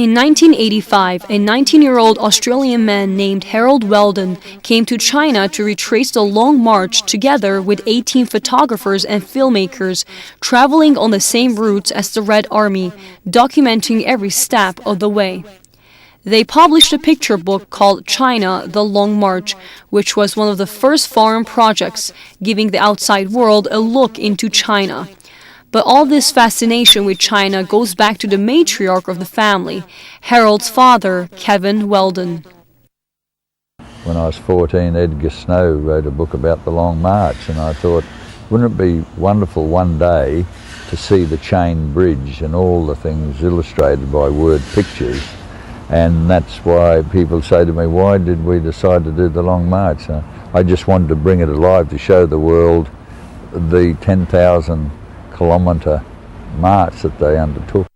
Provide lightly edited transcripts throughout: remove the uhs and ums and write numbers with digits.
In 1985, a 19-year-old Australian man named Harold Weldon came to China to retrace the Long March together with 18 photographers and filmmakers traveling on the same routes as the Red Army, documenting every step of the way. They published a picture book called China, the Long March, which was one of the first foreign projects, giving the outside world a look into China. But all this fascination with China goes back to the matriarch of the family, Harold's father, Kevin Weldon. When I was 14, Edgar Snow wrote a book about the Long March, and I thought, wouldn't it be wonderful one day to see the chain bridge and all the things illustrated by word pictures? And that's why people say to me, why did we decide to do the Long March? I just wanted to bring it alive to show the world the 10,000 kilometre march that they undertook.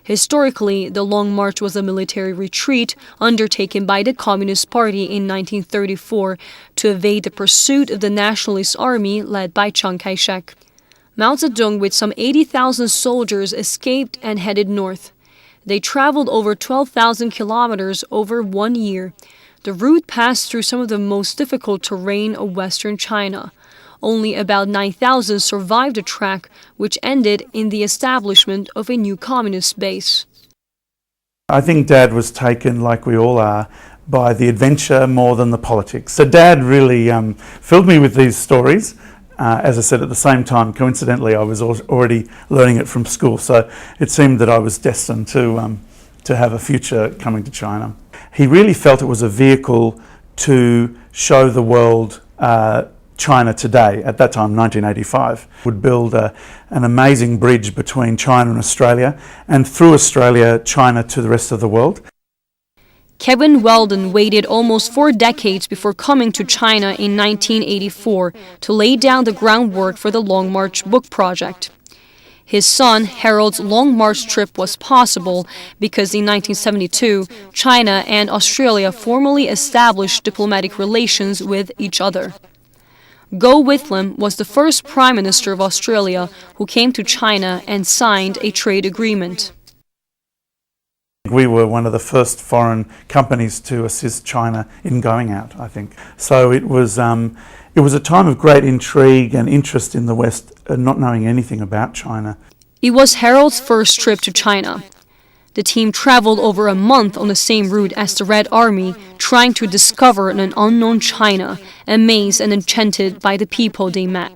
Historically, the Long March was a military retreat undertaken by the Communist Party in 1934 to evade the pursuit of the Nationalist Army led by Chiang Kai-shek. Mao Zedong with some 80,000 soldiers escaped and headed north. They traveled over 12,000 kilometers over 1 year. The route passed through some of the most difficult terrain of Western China. Only about 9,000 survived the trek, which ended in the establishment of a new communist base. I think Dad was taken, like we all are, by the adventure more than the politics. So Dad really filled me with these stories. As I said, at the same time, coincidentally, I was already learning it from school, so it seemed that I was destined to have a future coming to China. He really felt it was a vehicle to show the world China today. At that time, 1985, would build an amazing bridge between China and Australia, and through Australia, China to the rest of the world. Kevin Weldon waited almost 4 decades before coming to China in 1984 to lay down the groundwork for the Long March book project. His son Harold's Long March trip was possible because in 1972, China and Australia formally established diplomatic relations with each other. Gough Whitlam was the first Prime Minister of Australia who came to China and signed a trade agreement. We were one of the first foreign companies to assist China in going out, I think. So it was a time of great intrigue and interest in the West, not knowing anything about China. It was Harold's first trip to China. The team traveled over a month on the same route as the Red Army, trying to discover an unknown China, amazed and enchanted by the people they met.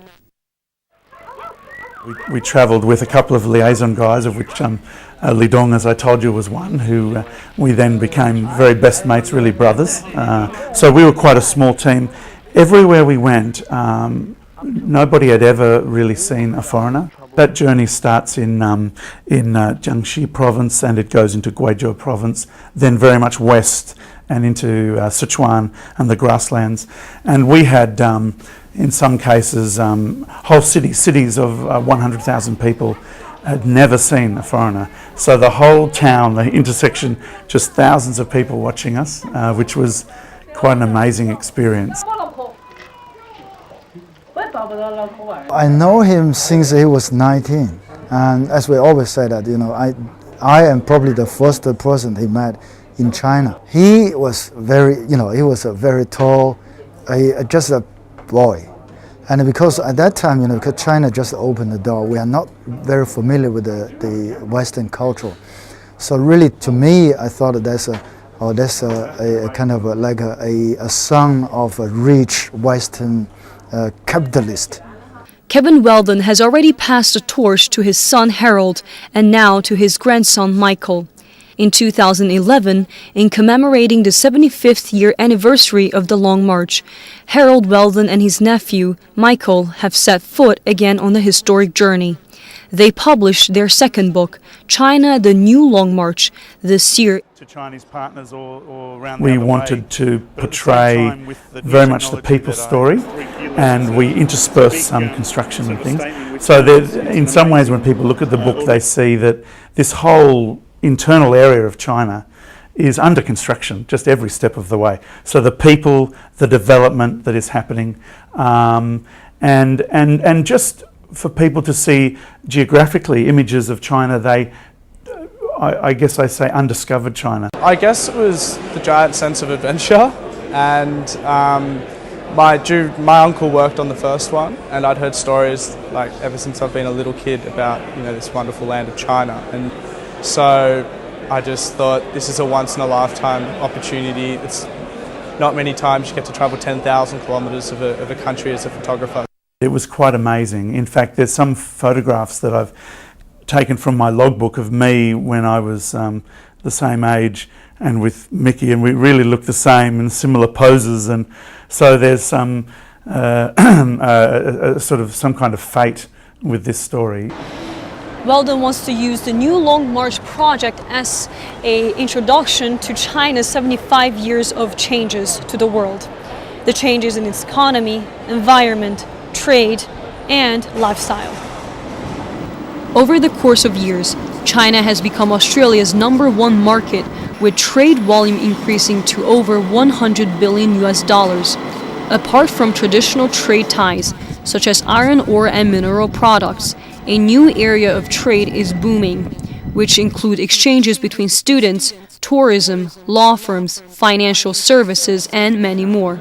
We travelled with a couple of liaison guys, of which Li Dong, as I told you, was one, who we then became very best mates, really brothers. So we were quite a small team. Everywhere we went, nobody had ever really seen a foreigner. That journey starts in Jiangxi province, and it goes into Guizhou province, then very much west and into Sichuan and the grasslands. And we had, in some cases, whole cities of 100,000 people had never seen a foreigner. So the whole town, the intersection, just thousands of people watching us, which was quite an amazing experience. I know him since he was 19, and as we always say that, I am probably the first person he met in China. He was he was a very tall, just a boy. And because at that time, because China just opened the door, we are not very familiar with the Western culture. So really, to me, I thought that's a kind of like a son of a rich Western capitalist. Kevin Weldon has already passed the torch to his son Harold and now to his grandson Michael. In 2011, in commemorating the 75th year anniversary of the Long March, Harold Weldon and his nephew, Michael, have set foot again on the historic journey. They published their second book, China, the New Long March, this year. To Chinese partners or around we wanted to portray very much the people's story, and we interspersed some construction and things. So in some ways, when people look at the book, they see that this whole internal area of China is under construction just every step of the way. So the people, the development that is happening, and just for people to see geographically images of China, I guess I say undiscovered China. I guess it was the giant sense of adventure, and my uncle worked on the first one, and I'd heard stories like ever since I've been a little kid about this wonderful land of China, and so I just thought this is a once in a lifetime opportunity. It's not many times you get to travel 10,000 kilometres of a country as a photographer. It was quite amazing. In fact, there's some photographs that I've taken from my logbook of me when I was the same age and with Mickey, and we really look the same in similar poses, and so there's some sort of some kind of fate with this story. Weldon wants to use the New Long March project as an introduction to China's 75 years of changes to the world. The changes in its economy, environment, trade, and lifestyle. Over the course of years, China has become Australia's #1 market, with trade volume increasing to over $100 billion. Apart from traditional trade ties, such as iron ore and mineral products, a new area of trade is booming, which include exchanges between students, tourism, law firms, financial services, and many more.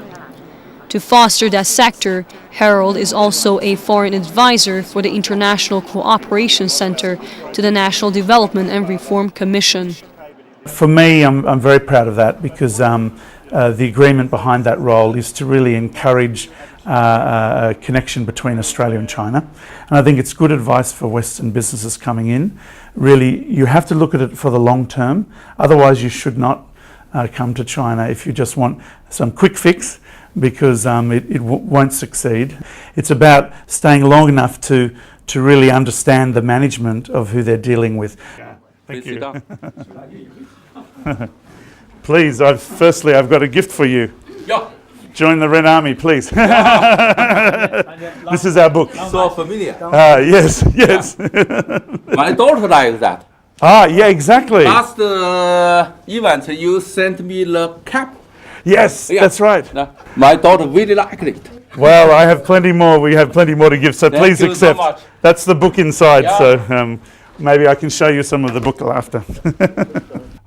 To foster that sector, Harold is also a foreign advisor for the International Cooperation Center to the National Development and Reform Commission. For me, I'm very proud of that, because the agreement behind that role is to really encourage a connection between Australia and China. And I think it's good advice for Western businesses coming in. Really, you have to look at it for the long term. Otherwise, you should not come to China if you just want some quick fix, because it won't succeed. It's about staying long enough to really understand the management of who they're dealing with. Thank you. Please, firstly, I've got a gift for you. Yeah. Join the Red Army, please. This is our book. So familiar. Yes. My daughter likes that. Yeah, exactly. Last event, you sent me the cap. Yes, Yeah. that's right. My daughter really liked it. Well, I have plenty more. We have plenty more to give, so Thank please you so accept. much. That's the book inside, Yeah. so maybe I can show you some of the book after.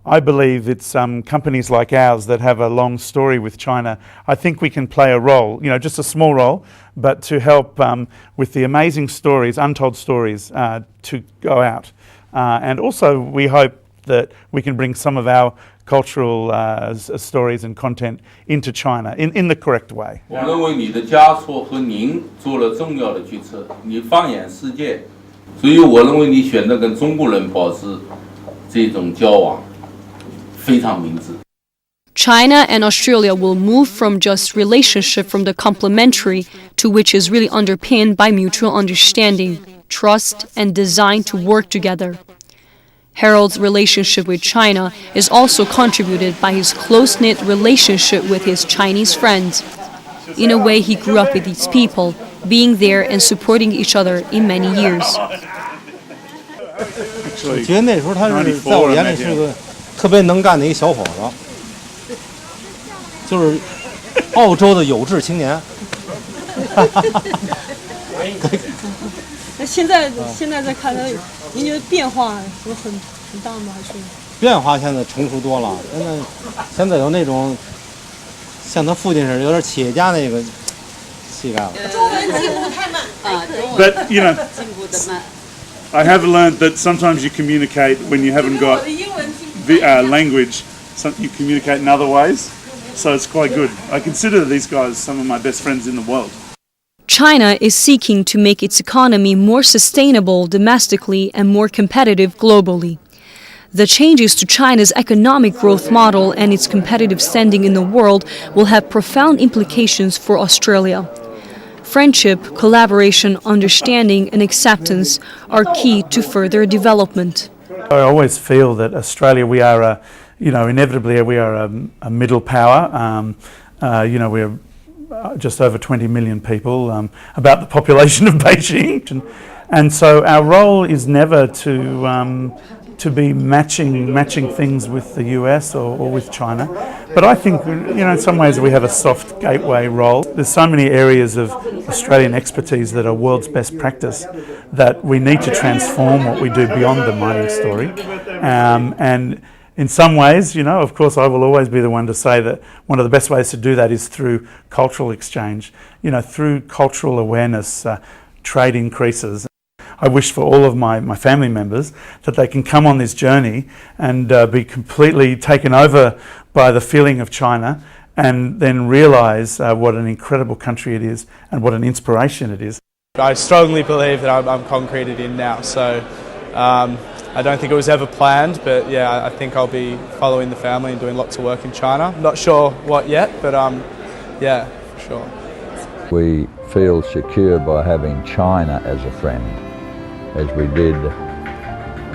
I believe it's companies like ours that have a long story with China. I think we can play a role, just a small role, but to help with the amazing stories, untold stories, to go out. And also we hope that we can bring some of our cultural stories and content into China in the correct way. 我认为你的家属和您做了重要的决策，你放眼世界，所以我认为你选择跟中国人保持这种交往，非常明智。 China and Australia will move from just relationship from the complementary to which is really underpinned by mutual understanding, trust, and designed to work together. Harold's relationship with China is also contributed by his close-knit relationship with his Chinese friends. In a way, he grew up with these people, being there and supporting each other in many years. 我觉得那时候他是在我眼里是个特别能干的一个小伙子，就是澳洲的有志青年。那现在再看他，您觉得变化有很大吗？还是？变化现在成熟多了，现在有那种像他父亲似的，有点企业家那个气概了。中文进步太慢。But, I have learned that sometimes you communicate when you haven't got language, you communicate in other ways, so it's quite good. I consider these guys some of my best friends in the world. China is seeking to make its economy more sustainable domestically and more competitive globally. The changes to China's economic growth model and its competitive standing in the world will have profound implications for Australia. Friendship, collaboration, understanding, and acceptance are key to further development. I always feel that Australia, we are inevitably we are a middle power. We're just over 20 million people, about the population of Beijing. And so our role is never to to be matching things with the US or with China. But I think, in some ways we have a soft gateway role. There's so many areas of Australian expertise that are world's best practice that we need to transform what we do beyond the mining story. And in some ways, of course, I will always be the one to say that one of the best ways to do that is through cultural exchange. Through cultural awareness, trade increases. I wish for all of my family members that they can come on this journey and be completely taken over by the feeling of China and then realise what an incredible country it is and what an inspiration it is. I strongly believe that I'm concreted in now, so I don't think it was ever planned, but yeah, I think I'll be following the family and doing lots of work in China. Not sure what yet, but yeah, for sure. We feel secure by having China as a friend, as we did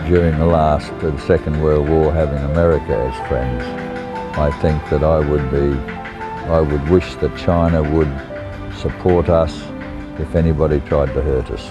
during the Second World War, having America as friends. I think that I would wish that China would support us if anybody tried to hurt us.